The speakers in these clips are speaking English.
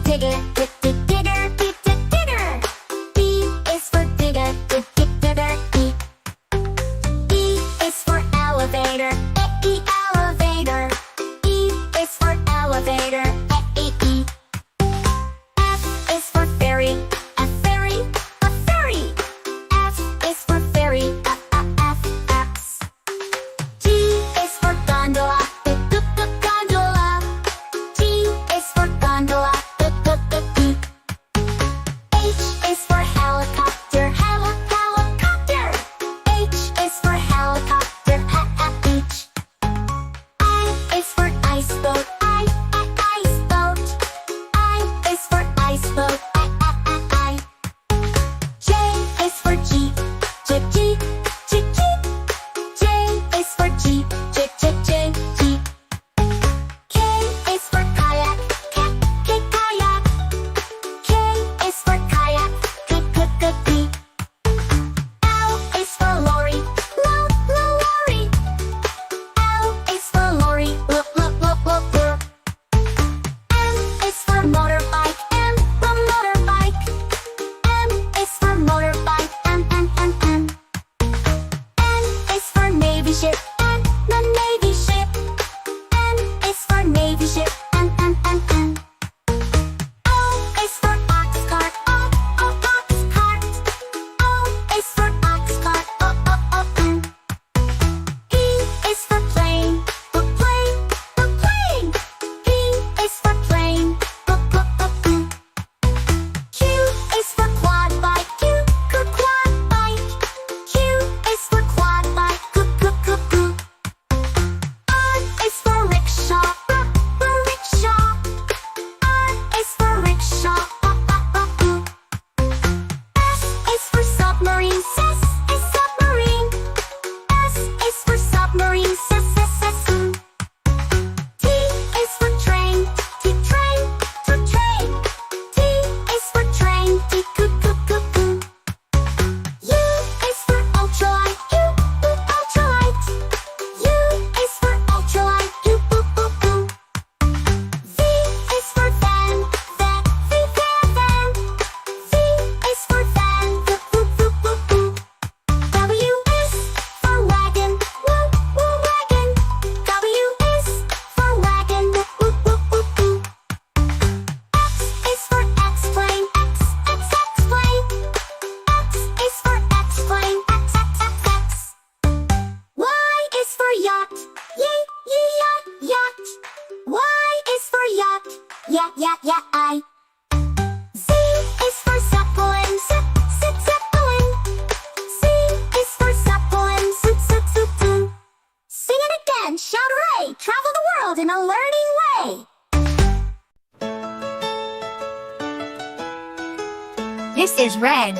digger, digger, digger. D is for digger, digger, E. E is for elevator, elevator. E is for elevator, E. F is for ferry, a ferry, a ferry. F is for ferry, F. G is for gondola, gondola. G is for gondola, G. H is for helicopter, helicopter. H is for helicopter, H. I is for ice boat, ice boat. I is for ice boat, I. J is for jeep, jeep. J is for jeep, jeep. K is for kayak, kayak. K is for kayak, k. L is for lorry, lorry. L is for lorry, l. M is for motorbike, M for motorbike. M is for motorbike, M. N is for navy ship, N, the navy ship. N is for navy ship, N. O is for ox cart, ox cart. O is for ox cart, N. P is for plane, plane. P is for plane, Q is for quad bike, quad bike. Q is for quad bike, R is for rickshaw, rickshaw. R is for rickshaw, S is for submarine, submarine. S is for submarine, T is for train, train. T is for train, U is for ultralight, ultralight. U is for ultralight, V is for van, van. V is for van, W is for wagon, wagon. W is for wagon, X is for X-plane, X-plane. X is for X-plane, X. Y is for yacht, yacht. Y is for yacht, I. Z is for zeppelin, zeppelin. Z is for zeppelin, Sing it again, shout hooray! Travel the world in a learning way. This is red.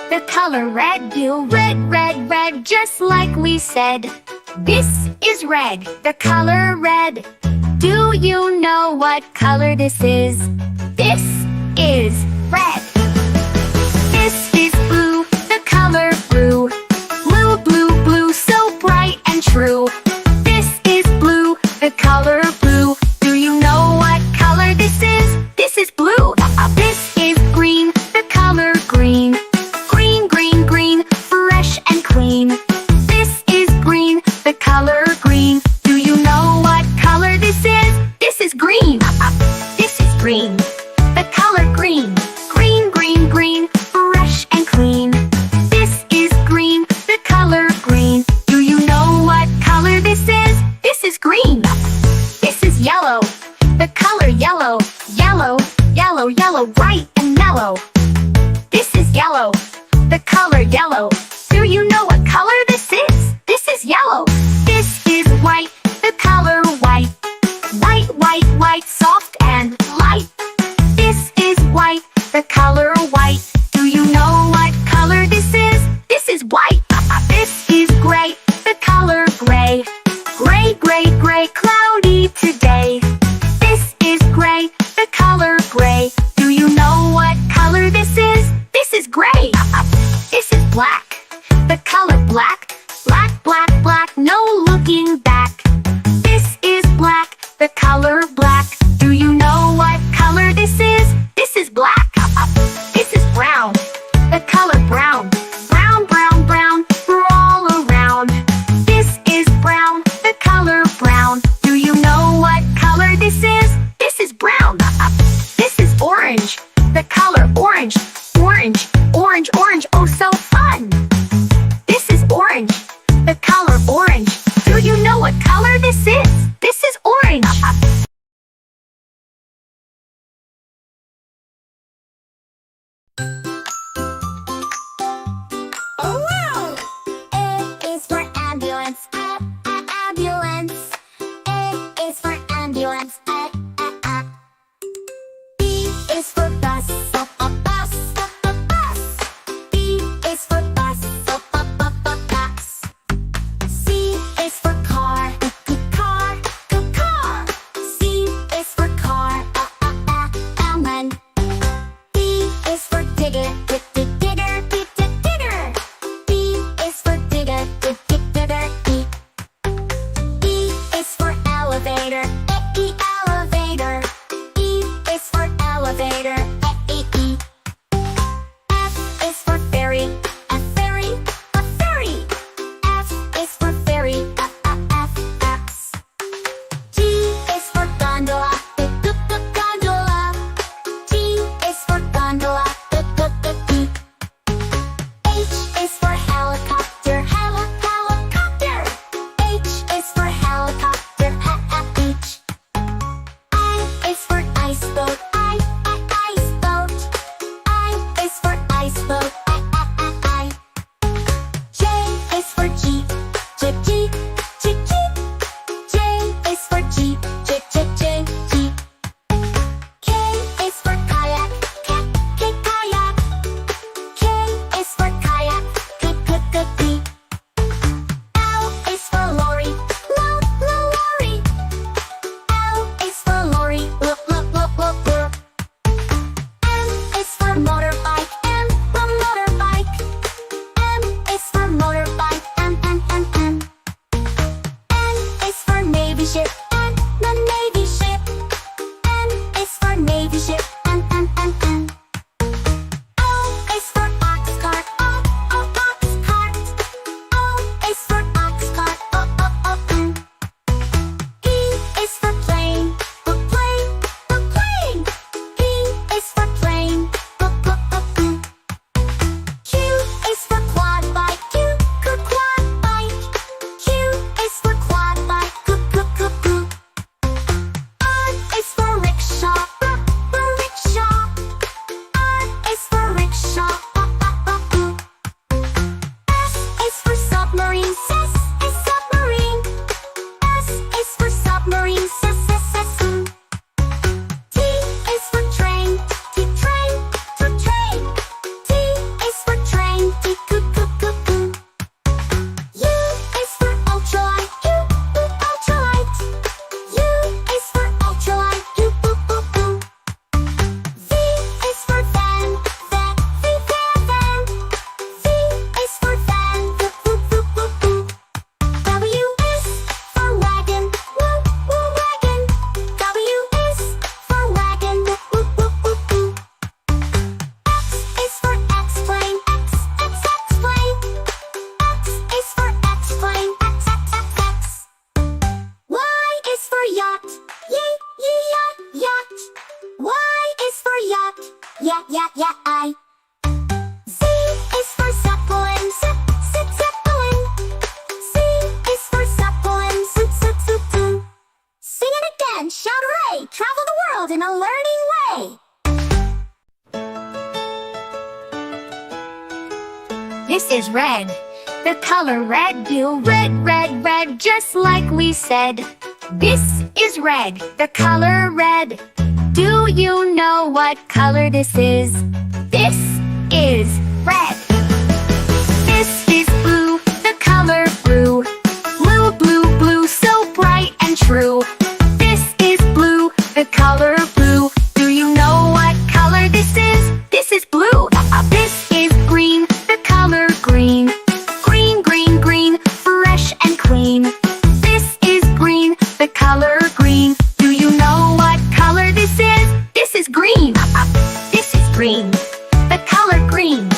The color red, you red, just like we said. This is red, the color red. Do you know what color this is? This is red. This is blue, the color blue. Blue, so bright and true. This is blue, the color blue. Do you know what color this is? This is blue. This is green, the color green. Green, fresh and clean. This is green, the color green. Do you know what color this is? This is green. This is green, the color green. Green, fresh and clean. This is green, the color green. Do you know what color this is? This is green. This is yellow, the color yellow. Yellow, bright and mellow. This is yellow, the color yellow. Do you know what color this is? This is yellow. This is white, the color white. White, soft and light. This is white, the color white. Do you know what color this is? This is white. This is gray, the color gray. Gray, cloudy today. This is gray, the color gray. Do you know what color this is? This is gray. This is black, the color black. Black, no looking back. This is black, the color black. Do you know what color this is? This the color orange. Orange, orange, orange, oh so fun! This is orange, the color orange. Do you know what color this is? This is orange. Oh wow! A is for ambulance. Ambulance. A is for ambulance. B is for bus. Bus. Bus. B is for bus. Bus. C is for car. Car. Car. C is for car. Almond. D is for digger. Digger. Digger. D is for digger. Digger. E is for elevator. Elevator. E is for elevator. E. F is for ferry. A ferry. A ferry. F is for ferry. F. G is for gondola. Gondola. G is for gondola. H is for helicopter. Helicopter. H is for helicopter. H. I is for ice boat. Ice boat. I is for ice boat. I. J is for jeep. Jeep. J is for jeep. Jeep. K is for kayak. Kayak. K is for kayak. L is for lorry. Lorry. L is for lorry. M is for motorbike. Motorbike. M is for motorbike. M. N is for navy ship. Navy ship. N is for navy ship. N. O is for ox cart. Ox cart. O is for ox cart. P is for plane. Plane. P is for plane. Q is for quad bike. Quad bike. Q is for quad bike. R is for rickshaw. Rickshaw. R is for rickshaw. S is for submarine. Submarine. S is for submarine. T is for train. Train. T is for train. U is for ultralight. Ultralight. U is for ultralight. V is for van. Van. V is for van. W is for wagon. Wagon. W is for wagon. X is for X-plane. X-plane. X is for X-plane. X. Y is for yacht. Yacht. Y is for yacht. I. Z is for zeppelin. Zeppelin. Z is for zeppelin. Sing it again. Shout hooray. Travel the world in a learning way. This is red, the color red. Do red, red, red, just like we said. This is red, the color red. Do you know what color this is? This is red. This is blue, the color blue. Blue, blue, blue, so bright and true. This is blue, the color blue. Do you know what color this is? This is blue. This is green, the color green. Green, green, green, fresh and clean. This is green, the color green. Do you know what color this is? This is green. This is green, the color green.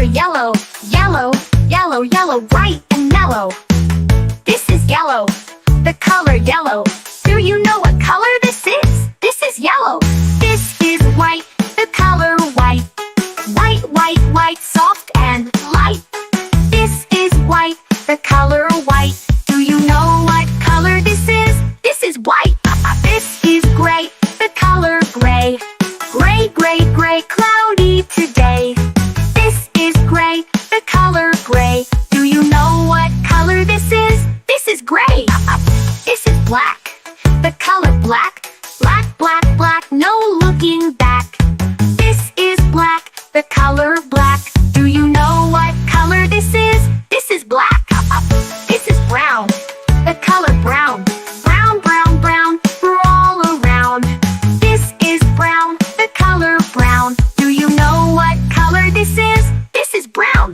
yellow, yellow, yellow, yellow, bright and mellow. This is yellow, the color yellow. Do you know what color this is? This is yellow. This is white, the color white. White, white, white, soft and light. This is white, the color white. Do you know what color this is? This is white. This is gray, the color gray. Gray, gray, gray, cloudy today. This is gray, the color gray. Do you know what color this is? This is gray. This is black, the color black. Black, black, black, no looking back. This is black, the color black. Do you know what color this is? This is black. This is brown, the color brown. Brown, brown, brown, we're all around. This is brown, the color brown. Do you know what color this is? This is brown.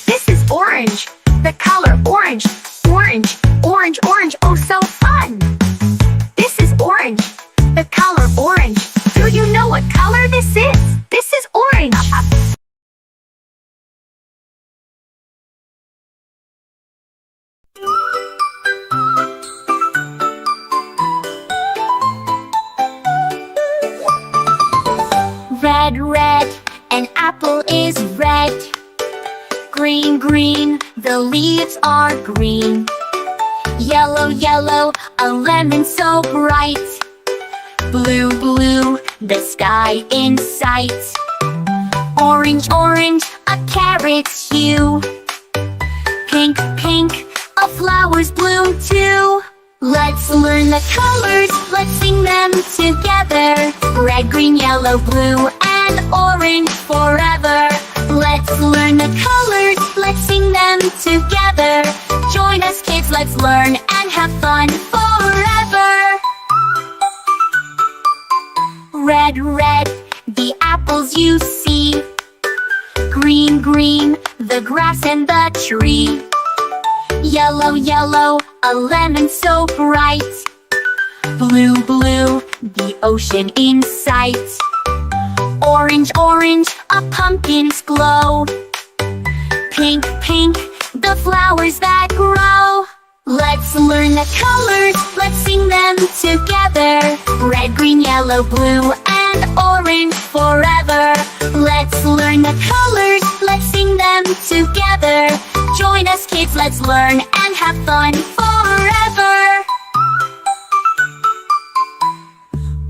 This is orange, the color orange. Orange, orange, orange, oh so fun. This is orange, the color orange. Do you know what color this is? This is orange. Red, red, an apple is red. Green, green, the leaves are green. Yellow, yellow, a lemon so bright. Blue, blue, the sky in sight. Orange, orange, a carrot's hue. Pink, pink, a flower's bloom too. Let's learn the colors, let's sing them together. Red, green, yellow, blue, and orange forever. Let's learn the colors, let's sing them together. Join us kids, let's learn and have fun forever. Red, red, the apples you see. Green, green, the grass and the tree. Yellow, yellow, a lemon so bright. Blue, blue, the ocean in sight. Orange, orange, a pumpkin's glow. Pink, pink, the flowers that grow. Let's learn the colors, let's sing them together. Red, green, yellow, blue, and orange forever. Let's learn the colors, let's sing them together. Join us kids, let's learn and have fun forever.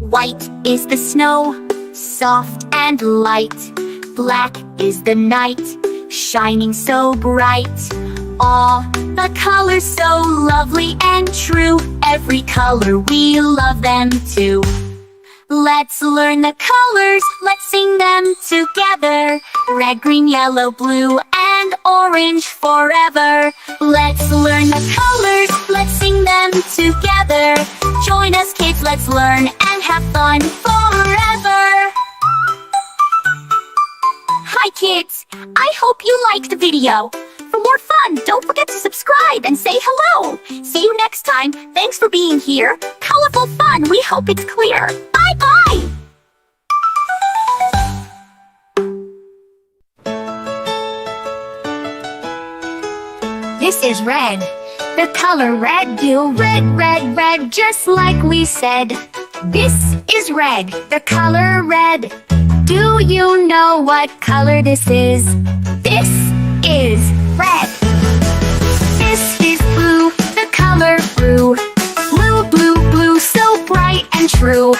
White is the snow, soft and light. Black is the night, shining so bright. All the colors so lovely and true. Every color we love them too. Let's learn the colors, let's sing them together. Red, green, yellow, blue, and orange forever. Let's learn the colors, let's sing them together. Join us kids, let's learn and have fun forever. Hi kids, I hope you liked the video. For more fun, don't forget to subscribe and say hello. See you next time. Thanks for being here. Colorful fun, we hope it's clear. Bye-bye! This is red. The color red, do red, red, red, just like we said. This is red, the color red. Do you know what color this is? This is red. This is blue, the color blue. Blue, blue, blue, so bright and true.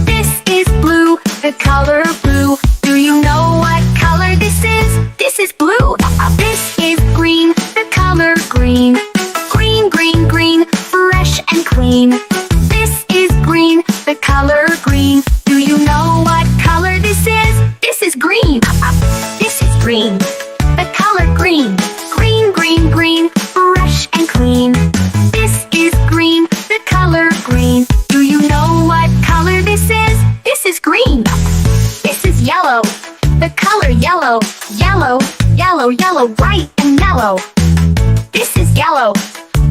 This is blue, the color blue. Do you know what color this is? This is blue. This is green, the color green. Green, green, green, fresh and clean. This is green, the color green. Do you know what color this is? This is green. This is green, the color green. Green, green, green, fresh and clean. This is green, the color green. Do you know what color this is? This is green. This is yellow, the color yellow. Yellow, yellow, yellow, bright and mellow. This is yellow,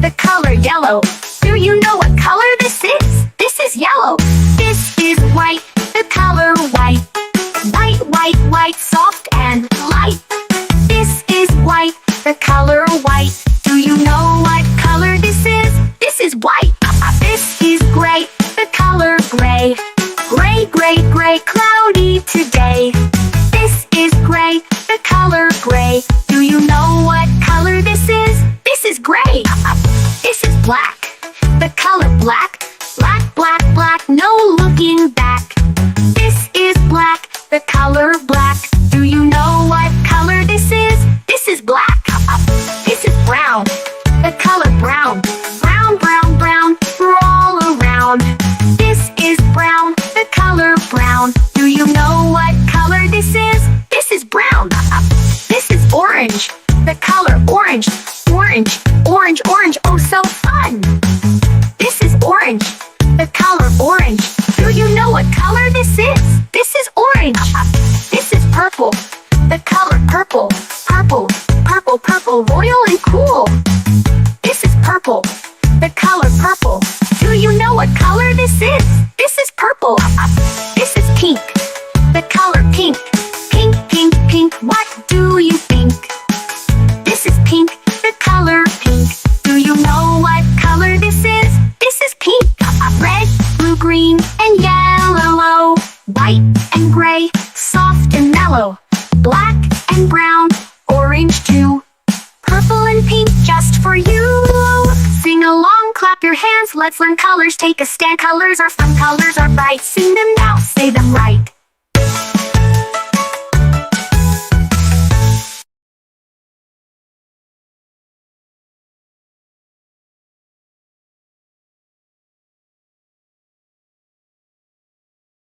the color yellow. Do you know what color this is? This is yellow. This is white, the color white. White, white, white, soft and light. the color white. Do you know what color this is? This is white. This is gray, the color gray. Gray, gray, gray, cloudy today. This is gray, the color gray. Do you know what color this is? This is gray. This is black, the color black. Black, black, black, no looking back. This is black, the color black. Do you know what color this is? This is black. This is brown, the color brown. Brown, brown, brown, all around. This is brown, the color brown. Do you know what color this is? This is brown. This is orange, the color orange. Orange, orange, orange, oh so fun. This is orange, the color orange. Do you know what color this is? This is orange. This is purple, the color purple. Purple, purple, purple, royal and cool. This is purple, the color purple. Do you know what color this is? This is purple. This is pink, the color pink. Pink, pink, pink, what do you think? This is pink, the color pink. Do you know what color this is? This is pink. Red, blue, green, and yellow. White and gray, soft and mellow. Black and brown, orange too. Purple and pink just for you. Sing along, clap your hands, let's learn colors. Take a stand, colors are fun, colors are bright. Sing them now, say them right.